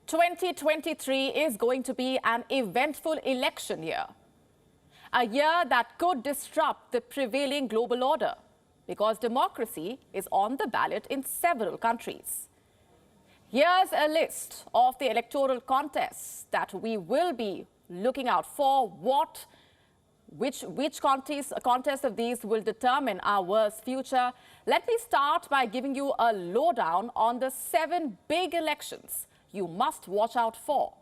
2023 is going to be an eventful election year. A year that could disrupt the prevailing global order because democracy is on the ballot in several countries. Here's a list of the electoral contests that we will be looking out for. Which contest of these will determine our world's future? Let me start by giving you a lowdown on the 7 big elections you must watch out for.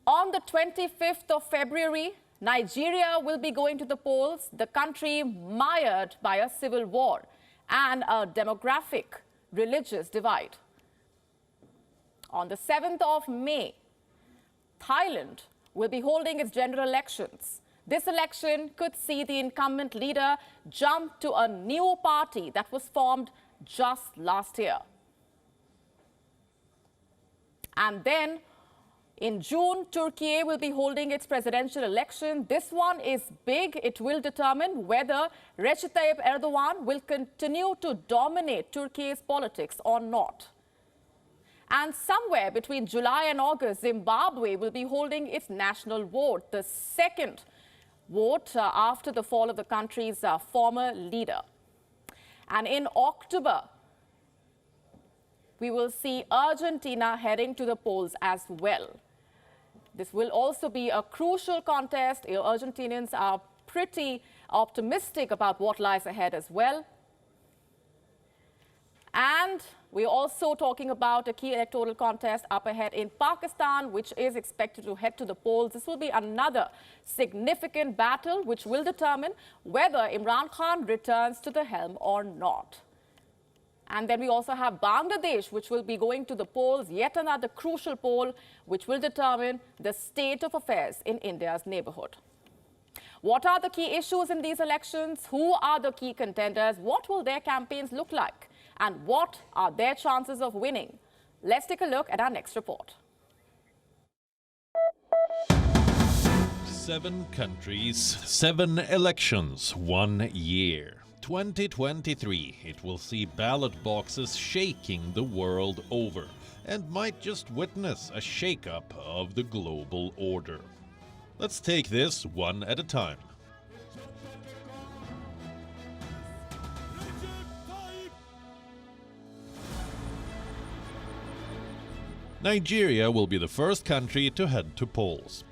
On the 25th of February, Nigeria will be going to the polls, the country mired by a civil war and a demographic religious divide. On the 7th of May, Thailand will be holding its general elections. This election could see the incumbent leader jump to a new party that was formed just last year. And then in June, Turkey will be holding its presidential election. This one is big. It will determine whether Recep Tayyip Erdogan will continue to dominate Turkey's politics or not. And somewhere between July and August, Zimbabwe will be holding its national vote, the second vote after the fall of the country's former leader. And in October, we will see Argentina heading to the polls as well. This will also be a crucial contest. Argentinians are pretty optimistic about what lies ahead as well. And we're also talking about a key electoral contest up ahead in Pakistan, which is expected to head to the polls. This will be another significant battle which will determine whether Imran Khan returns to the helm or not. And then we also have Bangladesh, which will be going to the polls, yet another crucial poll, which will determine the state of affairs in India's neighborhood. What are the key issues in these elections? Who are the key contenders? What will their campaigns look like? And what are their chances of winning? Let's take a look at our next report. 7 countries, 7 elections, 1 year. 2023, it will see ballot boxes shaking the world over and might just witness a shake-up of the global order. Let's take this one at a time. Nigeria will be the first country to head to polls.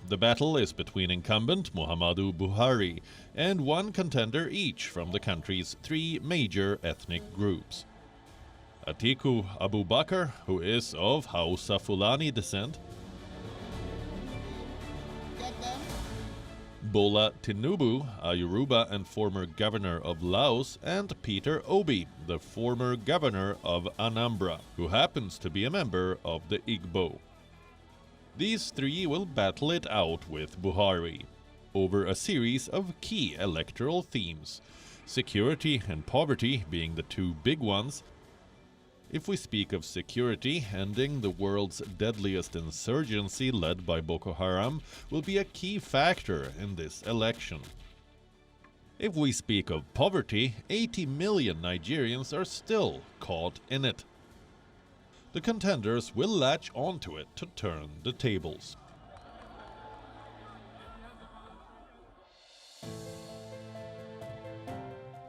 The battle is between incumbent Muhammadu Buhari and one contender each from the country's 3 major ethnic groups. Atiku Abubakar, who is of Hausa Fulani descent, Bola Tinubu, a Yoruba and former governor of Laos, and Peter Obi, the former governor of Anambra, who happens to be a member of the Igbo. These 3 will battle it out with Buhari over a series of key electoral themes, security and poverty being the 2 big ones. If we speak of security, ending the world's deadliest insurgency led by Boko Haram will be a key factor in this election. If we speak of poverty, 80 million Nigerians are still caught in it. The contenders will latch onto it to turn the tables.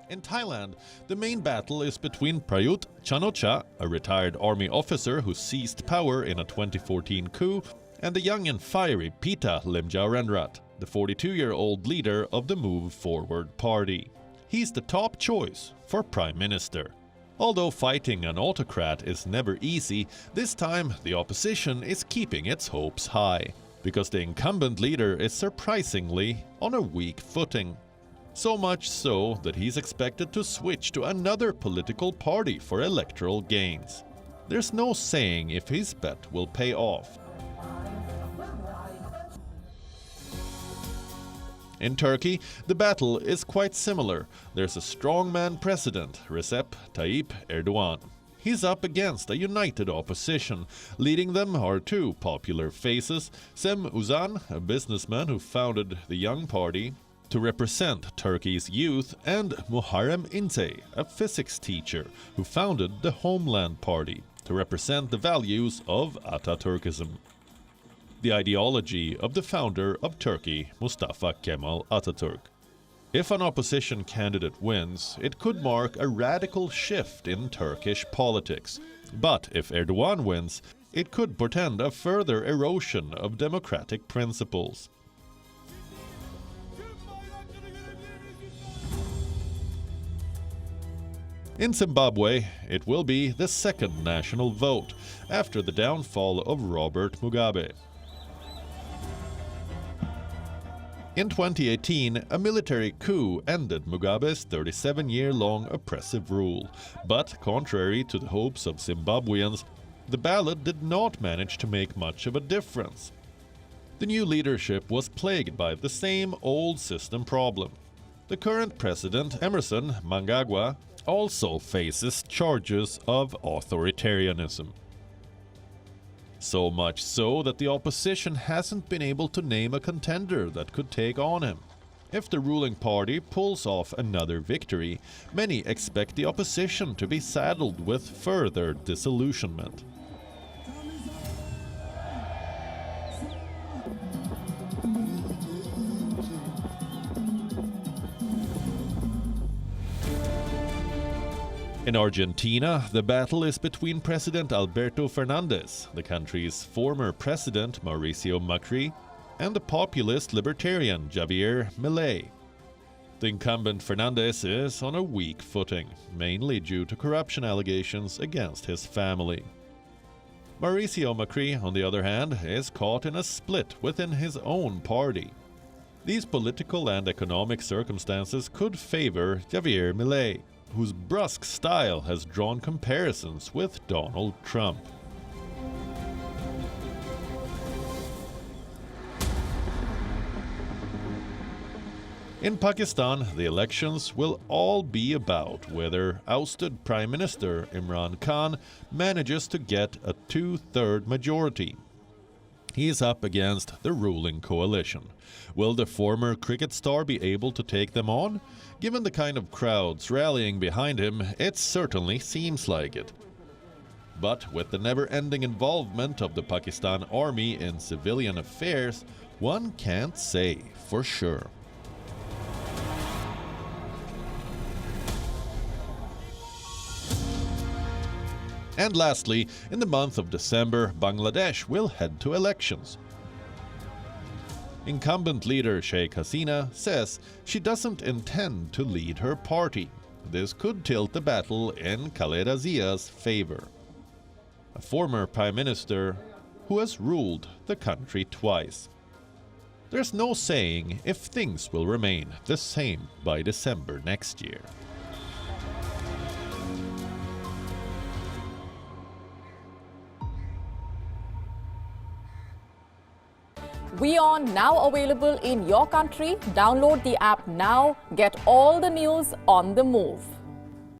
In Thailand, the main battle is between Prayut Chan-o-cha, a retired army officer who seized power in a 2014 coup, and the young and fiery Pita Limjaroenrat, the 42-year-old leader of the Move Forward party. He's the top choice for prime minister. Although fighting an autocrat is never easy, this time the opposition is keeping its hopes high, because the incumbent leader is surprisingly on a weak footing. So much so that he's expected to switch to another political party for electoral gains. There's no saying if his bet will pay off. In Turkey, the battle is quite similar. There's a strongman president, Recep Tayyip Erdogan. He's up against a united opposition. Leading them are 2 popular faces, Sem Uzan, a businessman who founded the Young Party, to represent Turkey's youth, and Muharrem İnce, a physics teacher who founded the Homeland Party, to represent the values of Atatürkism, the ideology of the founder of Turkey, Mustafa Kemal Atatürk. If an opposition candidate wins, it could mark a radical shift in Turkish politics. But if Erdogan wins, it could portend a further erosion of democratic principles. In Zimbabwe, it will be the second national vote after the downfall of Robert Mugabe. In 2018, a military coup ended Mugabe's 37-year-long oppressive rule. But contrary to the hopes of Zimbabweans, the ballot did not manage to make much of a difference. The new leadership was plagued by the same old system problem. The current president, Emerson Mnangagwa, also faces charges of authoritarianism. So much so that the opposition hasn't been able to name a contender that could take on him. If the ruling party pulls off another victory, many expect the opposition to be saddled with further disillusionment. In Argentina, the battle is between President Alberto Fernandez, the country's former president Mauricio Macri, and the populist libertarian Javier Milei. The incumbent Fernandez is on a weak footing, mainly due to corruption allegations against his family. Mauricio Macri, on the other hand, is caught in a split within his own party. These political and economic circumstances could favor Javier Milei, whose brusque style has drawn comparisons with Donald Trump. In Pakistan, the elections will all be about whether ousted Prime Minister Imran Khan manages to get a two-third majority. He is up against the ruling coalition. Will the former cricket star be able to take them on? Given the kind of crowds rallying behind him, it certainly seems like it. But with the never-ending involvement of the Pakistan army in civilian affairs, one can't say for sure. And lastly, in the month of December, Bangladesh will head to elections. Incumbent leader Sheikh Hasina says she doesn't intend to lead her party. This could tilt the battle in Khaleda Zia's favor, a former prime minister who has ruled the country twice. There's no saying if things will remain the same by December next year. WION now available in your country. Download the app now. Get all the news on the move.